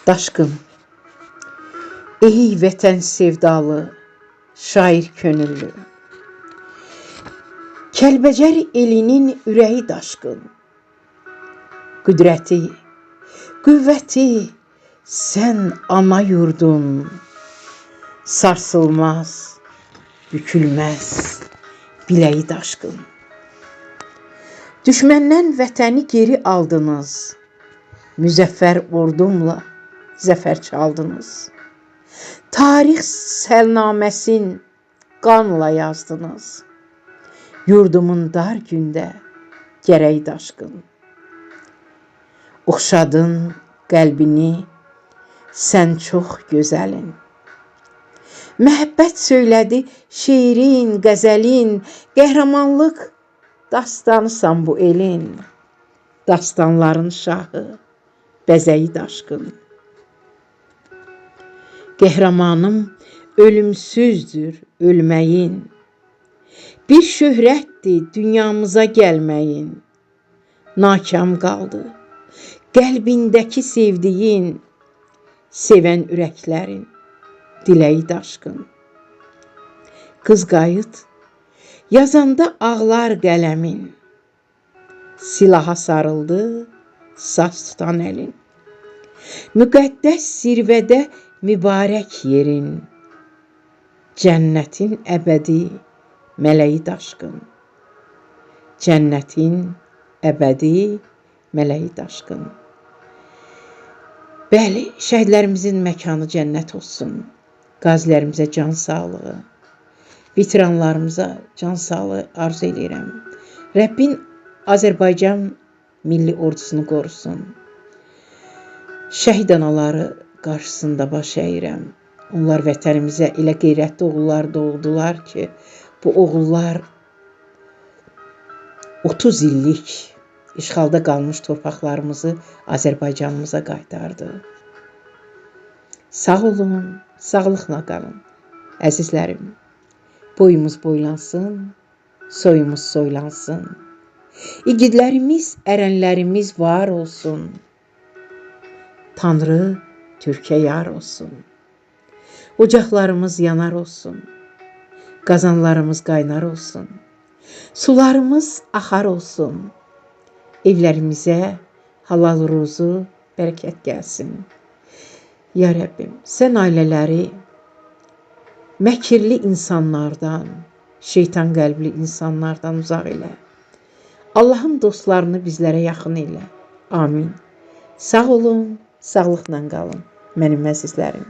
Daşqın, ey vətən sevdalı, şair könüllü. Kəlbəcər elinin ürəyi daşqın. Qüdrəti, qüvvəti sən ana yurdun. Sarsılmaz, bükülməz, biləyi daşqın. Düşməndən vətəni geri aldınız. Müzəffər ordumla zəfər çaldınız. Tarix səlnaməsin qanla yazdınız. Yurdumun dar gündə gərək daşqın. Oxşadın qəlbini sən çox gözəlin. Məhəbbət söylədi şeirin, qəzəlin, qəhrəmanlıq dastanısan bu elin. Dastanların şahı, bəzəyi daşqın. Qəhrəmanım ölümsüzdür ölməyin. Bir şöhrətdir dünyamıza gəlməyin. Nakam qaldı qəlbindəki sevdiyin. Sevən ürəklərin diləyi daşqın. Qız qayıt, yazanda ağlar qələmin. Silaha sarıldı saz tutan əlin. Müqəddəs zirvədə mübarək yerin. Cənnətin əbədi mələyi daşqın. Cənnətin əbədi mələyi daşqın. Bəli, şəhidlərimizin məkanı cənnət olsun. Qazilərimizə can sağlığı, veteranlarımıza can sağlığı arzu edirəm. Rəbbin Azərbaycan milli ordusunu qorusun. Şəhid anaları qarşısında baş əyirəm. Onlar vətənimizə elə qeyrətli oğullar doğdular ki, bu oğullar 30 illik işğalda qalmış torpaqlarımızı Azərbaycanımıza qaytardı. Sağ olun, sağlıqla qalın. Əzizlərim, boyumuz boylansın, soyumuz soylansın. İgidlərimiz, ərənlərimiz var olsun. Tanrı Türkiyə yar olsun. Ocaqlarımız yanar olsun. Qazanlarımız qaynar olsun. Sularımız axar olsun. Evlərimizə halal ruzu, bərəkət gəlsin. Ya Rəbbim, sən ailələri məkirli insanlardan, şeytan qəlbli insanlardan uzaq elə. Allahın dostlarını bizlərə yaxın elə. Amin. Sağ olun, sağlıqla qalın, mənim əzizlərim.